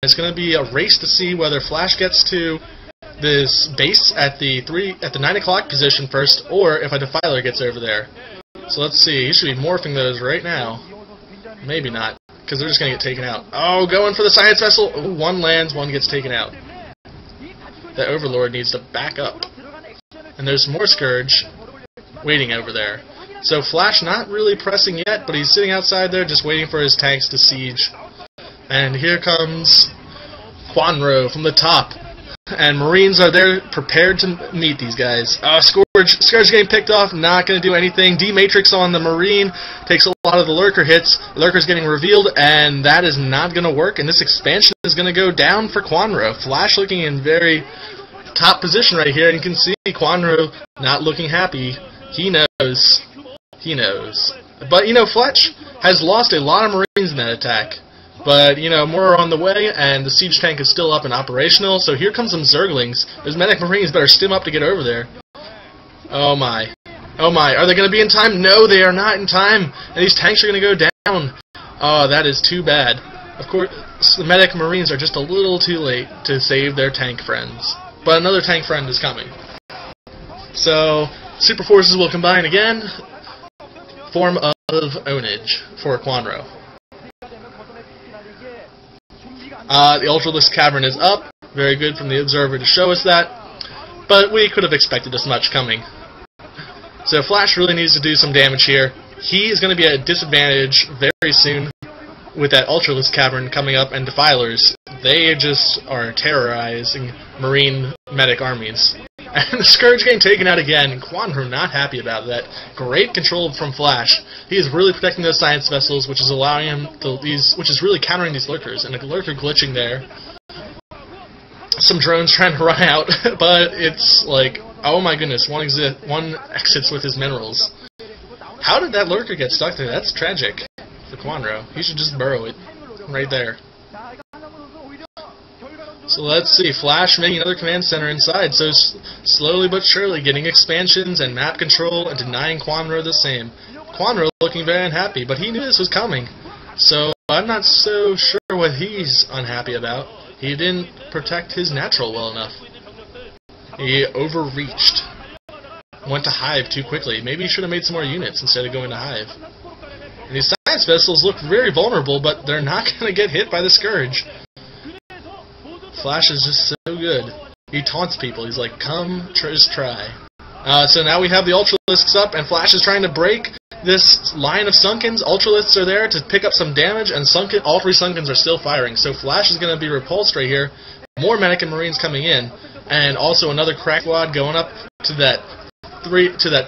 It's going to be a race to see whether Flash gets to this base at the 9 o'clock position first, or if a Defiler gets over there. So let's see. He should be morphing those right now. Maybe not, because they're just going to get taken out. Oh, going for the Science Vessel. Ooh, one lands, one gets taken out. The Overlord needs to back up. And there's more Scourge waiting over there. So Flash not really pressing yet, but he's sitting outside there just waiting for his tanks to siege. And here comes Kwanro from the top. And Marines are there prepared to meet these guys. Scourge getting picked off, not going to do anything. D-Matrix on the Marine takes a lot of the Lurker hits. Lurker's getting revealed, and that is not going to work. And this expansion is going to go down for Kwanro. Flash looking in very top position right here, and you can see Kwanro not looking happy. He knows. He knows. But, you know, Fletch has lost a lot of Marines in that attack. But, you know, more are on the way, and the siege tank is still up and operational, so here comes some Zerglings. Those medic Marines better stim up to get over there. Oh my. Oh my. Are they going to be in time? No, they are not in time. And these tanks are going to go down. Oh, that is too bad. Of course, the medic Marines are just a little too late to save their tank friends. But another tank friend is coming. So, Super Forces will combine again. Form of ownage for Kwanro. The Ultralisk Cavern is up. Very good from the Observer to show us that. But we could have expected this much coming. So Flash really needs to do some damage here. He is going to be at a disadvantage very soon with that Ultralisk Cavern coming up, and Defilers. They just are terrorizing Marine medic armies. And the Scourge getting taken out again. Kwanro not happy about that. Great control from Flash. He is really protecting those science vessels, which is allowing him to which is really countering these lurkers. And a lurker glitching there. Some drones trying to run out, but it's like, oh my goodness, one exits with his minerals. How did that lurker get stuck there? That's tragic for Kwanro. He should just burrow it right there. So let's see, Flash making another command center inside, so slowly but surely getting expansions and map control and denying Kwanro the same. Kwanro looking very unhappy, but he knew this was coming. So I'm not so sure what he's unhappy about. He didn't protect his natural well enough. He overreached. Went to Hive too quickly. Maybe he should have made some more units instead of going to Hive. And these science vessels look very vulnerable, but they're not going to get hit by the Scourge. Flash is just so good. He taunts people. He's like, come, just try. So now we have the Ultralisks up, and Flash is trying to break this line of Sunkens. Ultralisks are there to pick up some damage, and all three Sunkens are still firing. So Flash is going to be repulsed right here. More Medic and Marines coming in, and also another crack squad going up to that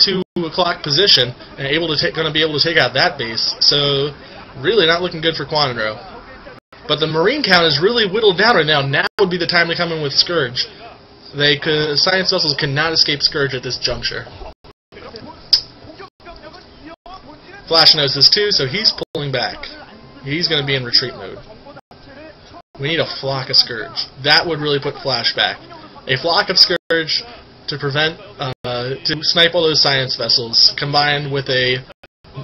2 o'clock position, and going to be able to take out that base. So really not looking good for Kwanro. But the Marine count is really whittled down right now. Now would be the time to come in with Scourge. Science vessels cannot escape Scourge at this juncture. Flash knows this too, so he's pulling back. He's going to be in retreat mode. We need a flock of Scourge. That would really put Flash back. A flock of Scourge to prevent, to snipe all those science vessels, combined with a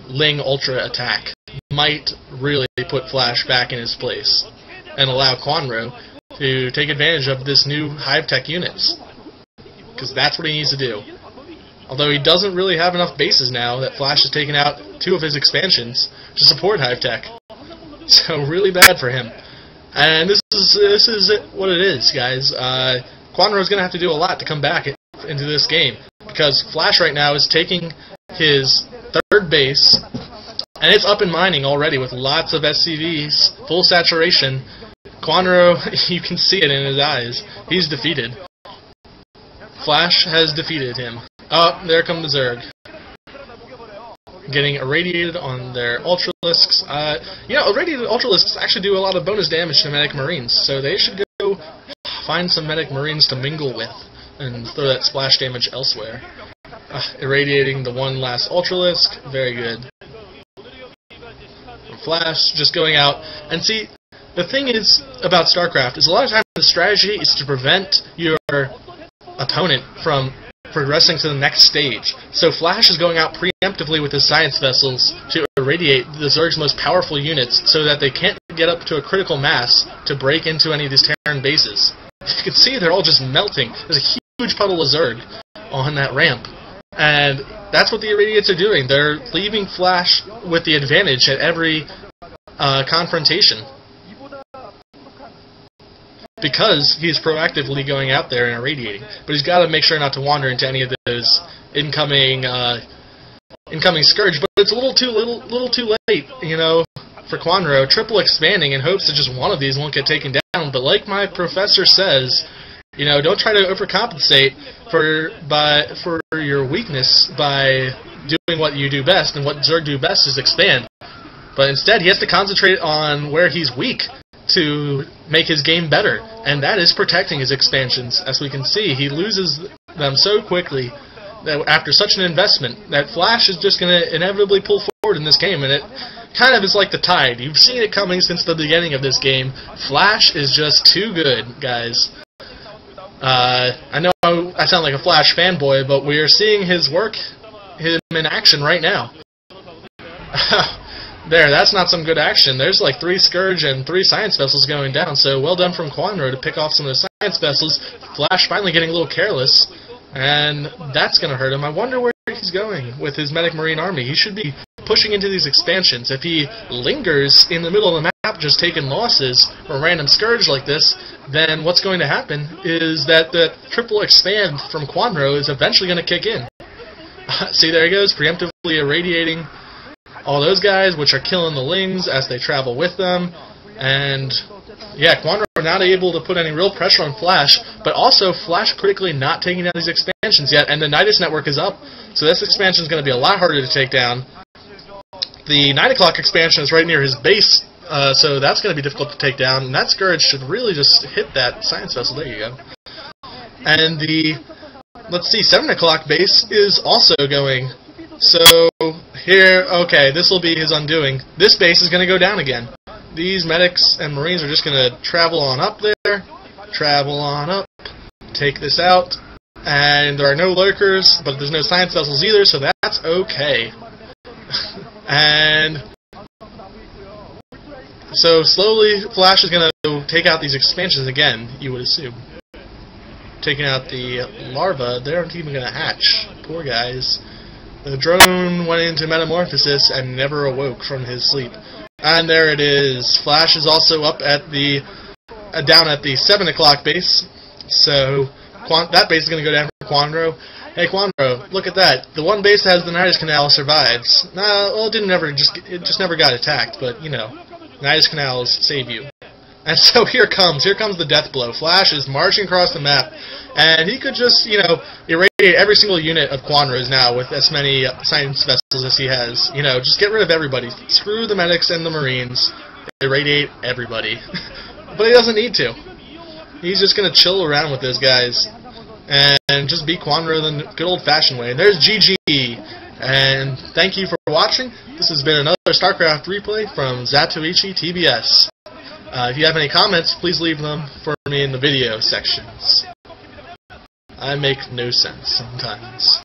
Ling Ultra attack, might really put Flash back in his place and allow Kwanro to take advantage of this new Hive Tech units. Because that's what he needs to do. Although he doesn't really have enough bases now that Flash has taken out 2 of his expansions to support Hive Tech. So really bad for him. And this is what it is, guys. Kwanro is going to have to do a lot to come back into this game, because Flash right now is taking his 3rd base, and it's up and mining already with lots of SCVs, full saturation. Kwanro, you can see it in his eyes. He's defeated. Flash has defeated him. Oh, there come the Zerg. Getting irradiated on their Ultralisks. Irradiated Ultralisks actually do a lot of bonus damage to Medic Marines, so they should go find some Medic Marines to mingle with and throw that splash damage elsewhere. Irradiating the one last Ultralisk. Very good. Flash just going out. And see, the thing is about StarCraft is a lot of times the strategy is to prevent your opponent from progressing to the next stage. So Flash is going out preemptively with his science vessels to irradiate the Zerg's most powerful units so that they can't get up to a critical mass to break into any of these Terran bases. You can see they're all just melting. There's a huge puddle of Zerg on that ramp. And that's what the Irradiates are doing. They're leaving Flash with the advantage at every confrontation, because he's proactively going out there and irradiating. But he's got to make sure not to wander into any of those incoming Scourge. But it's a little too late, you know, for Kwanro. Triple expanding in hopes that just one of these won't get taken down. But like my professor says, you know, don't try to overcompensate for your weakness by doing what you do best, and what Zerg do best is expand. But instead, he has to concentrate on where he's weak to make his game better, and that is protecting his expansions. As we can see, he loses them so quickly that after such an investment, that Flash is just going to inevitably pull forward in this game, and it kind of is like the tide. You've seen it coming since the beginning of this game. Flash is just too good, guys. I know I sound like a Flash fanboy, but we are seeing his work, him in action right now. There, that's not some good action. There's like 3 Scourge and 3 Science Vessels going down, so well done from Kwanro to pick off some of the Science Vessels. Flash finally getting a little careless, and that's going to hurt him. I wonder where he's going with his Medic Marine Army. He should be pushing into these expansions. If he lingers in the middle of the map just taking losses from random Scourge like this, then what's going to happen is that the triple expand from Kwanro is eventually going to kick in. See, there he goes, preemptively irradiating all those guys, which are killing the Lings as they travel with them. And yeah, Kwanro not able to put any real pressure on Flash, but also Flash critically not taking down these expansions yet, and the Nidus network is up, so this expansion is going to be a lot harder to take down. The 9 o'clock expansion is right near his base, so that's going to be difficult to take down, and that Scourge should really just hit that Science Vessel. There you go. And the, let's see, 7 o'clock base is also going. So here, okay, this will be his undoing. This base is going to go down again. These medics and marines are just going to travel on up there, travel on up, take this out, and there are no lurkers, but there's no science vessels either, so that's okay. And so slowly Flash is going to take out these expansions again, you would assume. Taking out the larvae, they aren't even going to hatch. Poor guys. The drone went into metamorphosis and never awoke from his sleep. And there it is. Flash is also up at the down at the 7 o'clock base. So that base is going to go down for Kwanro. Hey Kwanro, look at that. The one base that has the Nidus Canal survives. Well, it just never got attacked, but you know, Nidus Canals save you. And so here comes the death blow. Flash is marching across the map, and he could just, you know, irradiate every single unit of Kwanro's now with as many science vessels as he has. You know, just get rid of everybody. Screw the medics and the marines. Irradiate everybody. But he doesn't need to. He's just going to chill around with those guys and just beat Kwanro the good old-fashioned way. And there's GG. And thank you for watching. This has been another StarCraft replay from Zatoichi TBS. If you have any comments, please leave them for me in the video sections. I make no sense sometimes.